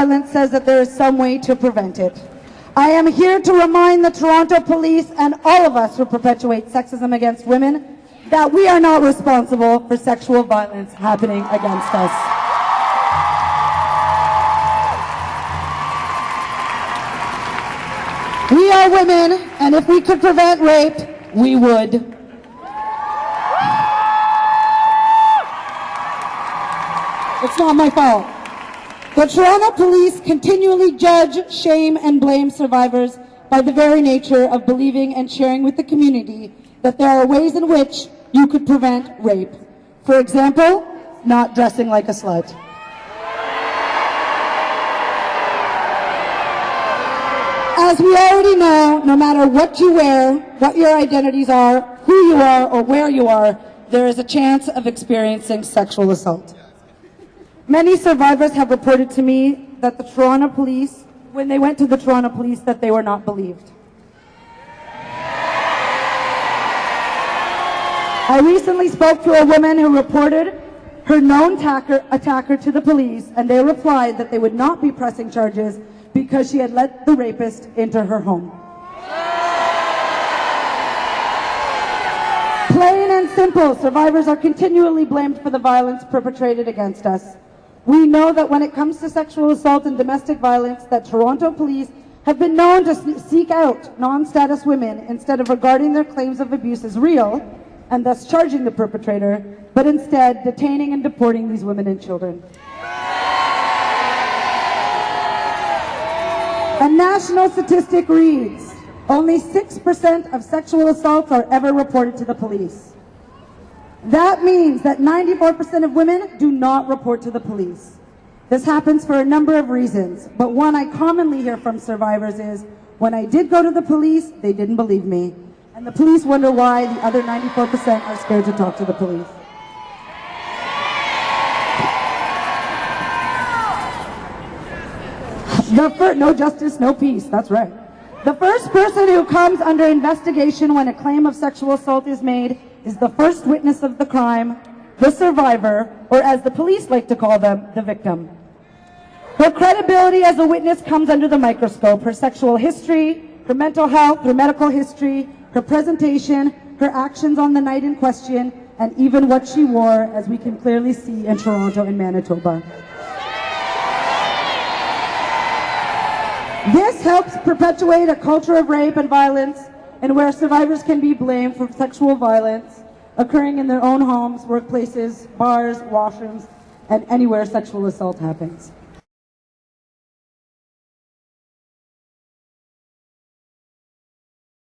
violence says that there is some way to prevent it. I am here to remind the Toronto Police and all of us who perpetuate sexism against women that we are not responsible for sexual violence happening against us. We are women, and if we could prevent rape, we would. It's not my fault. The Toronto Police continually judge, shame, and blame survivors by the very nature of believing and sharing with the community that there are ways in which you could prevent rape. For example, not dressing like a slut. As we already know, no matter what you wear, what your identities are, who you are, or where you are, there is a chance of experiencing sexual assault. Many survivors have reported to me that the Toronto Police, when they went to the Toronto Police, that they were not believed. I recently spoke to a woman who reported her known attacker to the police, and they replied that they would not be pressing charges because she had let the rapist into her home. Plain and simple, survivors are continually blamed for the violence perpetrated against us. We know that when it comes to sexual assault and domestic violence, that Toronto Police have been known to seek out non-status women instead of regarding their claims of abuse as real and thus charging the perpetrator, but instead detaining and deporting these women and children. A national statistic reads, only 6% of sexual assaults are ever reported to the police. That means that 94% of women do not report to the police. This happens for a number of reasons, but one I commonly hear from survivors is, when I did go to the police, they didn't believe me. And the police wonder why the other 94% are scared to talk to the police. No justice, no peace, that's right. The first person who comes under investigation when a claim of sexual assault is made is the first witness of the crime, the survivor, or as the police like to call them, the victim. Her credibility as a witness comes under the microscope. Her sexual history, her mental health, her medical history, her presentation, her actions on the night in question, and even what she wore, as we can clearly see in Toronto and Manitoba. This helps perpetuate a culture of rape and violence, and where survivors can be blamed for sexual violence occurring in their own homes, workplaces, bars, washrooms, and anywhere sexual assault happens.